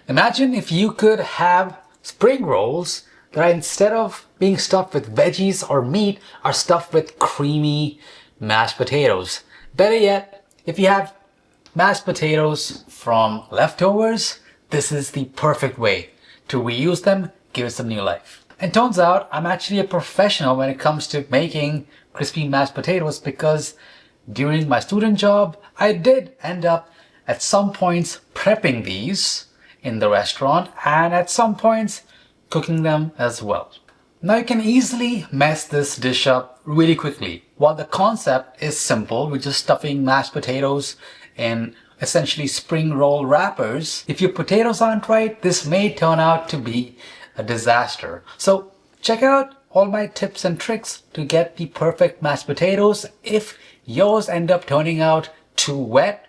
Imagine if you could have spring rolls that are, instead of being stuffed with veggies or meat, are stuffed with creamy mashed potatoes. Better yet, if you have mashed potatoes from leftovers, this is the perfect way to reuse them, give it some new life. And turns out I'm actually a professional when it comes to making crispy mashed potatoes, because during my student job, I did end up at some points prepping these in the restaurant and at some points cooking them as well. Now you can easily mess this dish up really quickly. While the concept is simple, we're just stuffing mashed potatoes in essentially spring roll wrappers. If your potatoes aren't right, this may turn out to be a disaster. So check out all my tips and tricks to get the perfect mashed potatoes if yours end up turning out too wet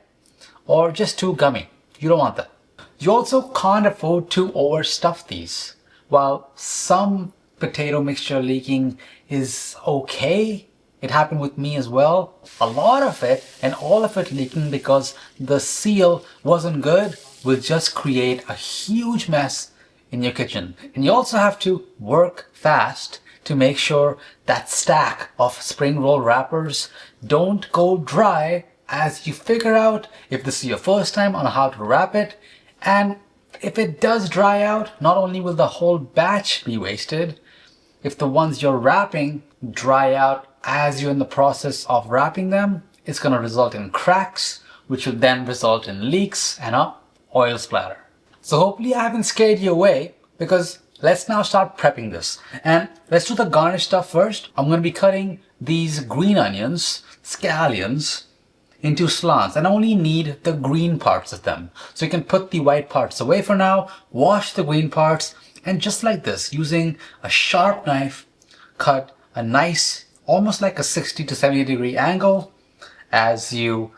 or just too gummy. You don't want that. You also can't afford to overstuff these. While some potato mixture leaking is okay, it happened with me as well. A lot of it and all of it leaking because the seal wasn't good will just create a huge mess in your kitchen. And you also have to work fast to make sure that stack of spring roll wrappers don't go dry as you figure out if this is your first time on how to wrap it. And if it does dry out, not only will the whole batch be wasted, if the ones you're wrapping dry out as you're in the process of wrapping them, it's going to result in cracks, which will then result in leaks and a oil splatter. So hopefully I haven't scared you away, because let's now start prepping this. And let's do the garnish stuff first. I'm going to be cutting these green onions, scallions, into slants, and I only need the green parts of them. So you can put the white parts away for now, wash the green parts, and just like this, using a sharp knife, cut a nice, almost like a 60 to 70 degree angle as you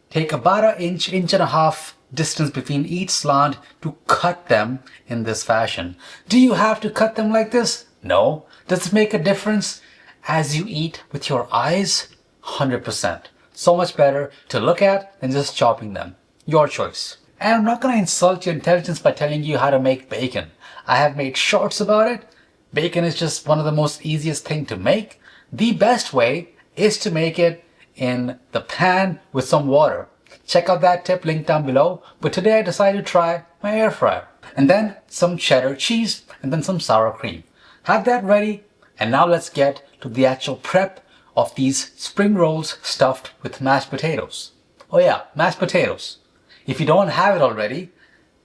take about an inch and a half distance between each slant to cut them in this fashion. Do you have to cut them like this? No. Does it make a difference as you eat with your eyes? 100%. So much better to look at than just chopping them. Your choice. And I'm not going to insult your intelligence by telling you how to make bacon. I have made shorts about it. Bacon is just one of the most easiest thing to make. The best way is to make it in the pan with some water. Check out that tip linked down below. But today I decided to try my air fryer. And then some cheddar cheese and then some sour cream. Have that ready. And now let's get to the actual prep of these spring rolls stuffed with mashed potatoes. Oh yeah, mashed potatoes. If you don't have it already,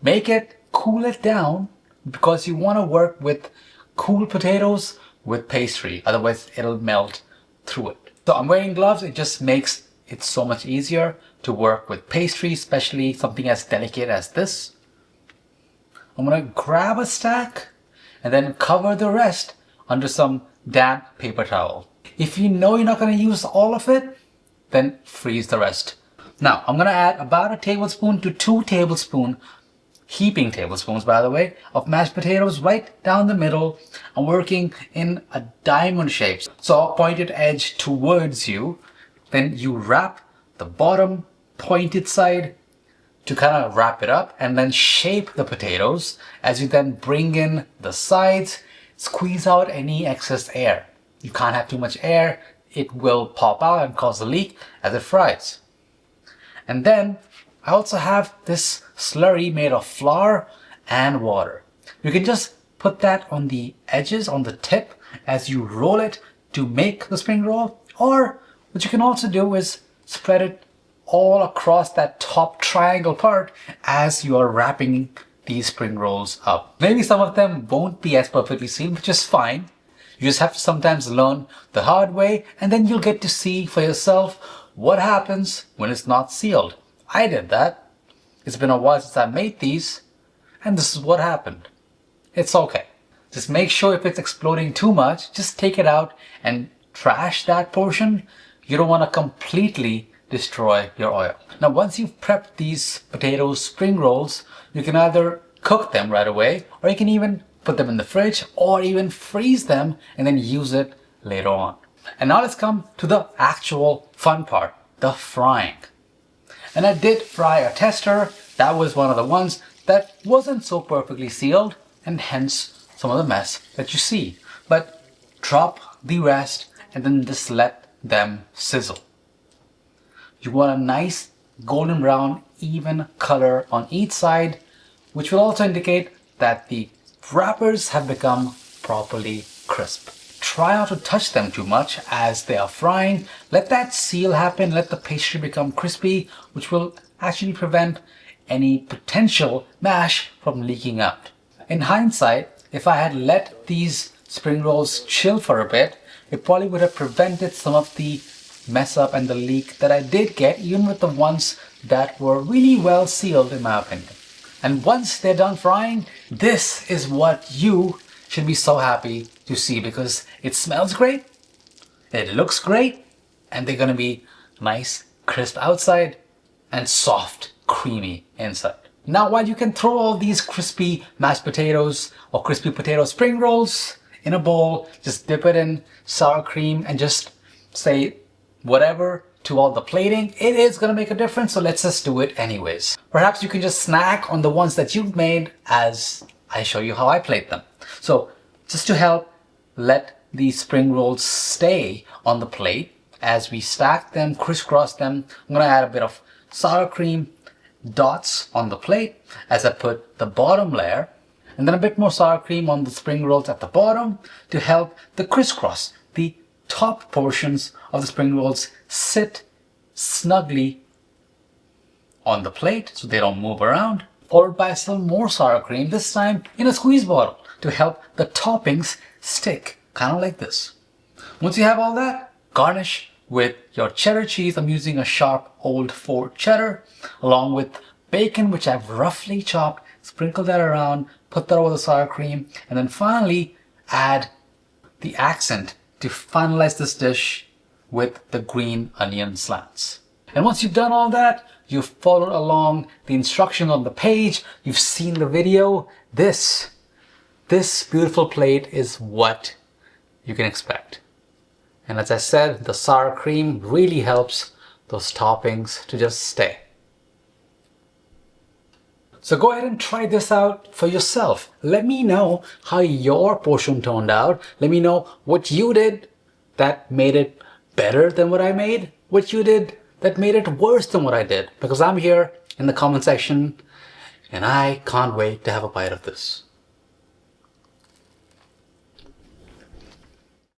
make it, cool it down, because you want to work with cool potatoes with pastry. Otherwise it'll melt through it. So I'm wearing gloves. It just makes it so much easier to work with pastry, especially something as delicate as this. I'm going to grab a stack and then cover the rest under some damp paper towel. If you know you're not going to use all of it, then freeze the rest. Now, I'm going to add about a tablespoon to 2 tablespoons, heaping tablespoons by the way, of mashed potatoes right down the middle. I'm working in a diamond shape. So pointed edge towards you. Then you wrap the bottom pointed side to kind of wrap it up and then shape the potatoes as you then bring in the sides, squeeze out any excess air. You can't have too much air. It will pop out and cause a leak as it fries. And then I also have this slurry made of flour and water. You can just put that on the edges, on the tip, as you roll it to make the spring roll. Or what you can also do is spread it all across that top triangle part as you are wrapping these spring rolls up. Maybe some of them won't be as perfectly sealed, which is fine. You just have to sometimes learn the hard way, and then you'll get to see for yourself what happens when it's not sealed. I did that. It's been a while since I made these, and this is what happened. It's okay. Just make sure if it's exploding too much, just take it out and trash that portion. You don't want to completely destroy your oil. Now, once you've prepped these potato spring rolls, you can either cook them right away, or you can even put them in the fridge or even freeze them and then use it later on. And now let's come to the actual fun part, the frying. And I did fry a tester. That was one of the ones that wasn't so perfectly sealed, and hence some of the mess that you see. But drop the rest and then just let them sizzle. You want a nice golden brown, even color on each side, which will also indicate that the wrappers have become properly crisp. Try not to touch them too much as they are frying. Let that seal happen, let the pastry become crispy, which will actually prevent any potential mash from leaking out. In hindsight, if I had let these spring rolls chill for a bit, it probably would have prevented some of the mess up and the leak that I did get, even with the ones that were really well sealed in my opinion. And once they're done frying, this is what you should be so happy to see, because it smells great, it looks great, and they're gonna be nice, crisp outside and soft, creamy inside. Now, while you can throw all these crispy mashed potatoes or crispy potato spring rolls in a bowl, just dip it in sour cream and just say whatever to all the plating, it is gonna make a difference, so let's just do it anyways. Perhaps you can just snack on the ones that you've made as I show you how I plate them. So just to help let these spring rolls stay on the plate as we stack them, crisscross them, I'm gonna add a bit of sour cream dots on the plate as I put the bottom layer, and then a bit more sour cream on the spring rolls at the bottom to help the crisscross, the top portions of the spring rolls sit snugly on the plate so they don't move around, followed by some more sour cream, this time in a squeeze bottle to help the toppings stick, kind of like this. Once you have all that, garnish with your cheddar cheese. I'm using a sharp old Ford cheddar along with bacon, which I've roughly chopped. Sprinkle that around, put that over the sour cream, and then finally add the accent to finalize this dish with the green onion slants. And once you've done all that, you've followed along the instructions on the page, you've seen the video, this beautiful plate is what you can expect. And as I said, the sour cream really helps those toppings to just stay. So go ahead and try this out for yourself. Let me know how your portion turned out. Let me know what you did that made it better than what I made, what you did that made it worse than what I did, because I'm here in the comment section and I can't wait to have a bite of this.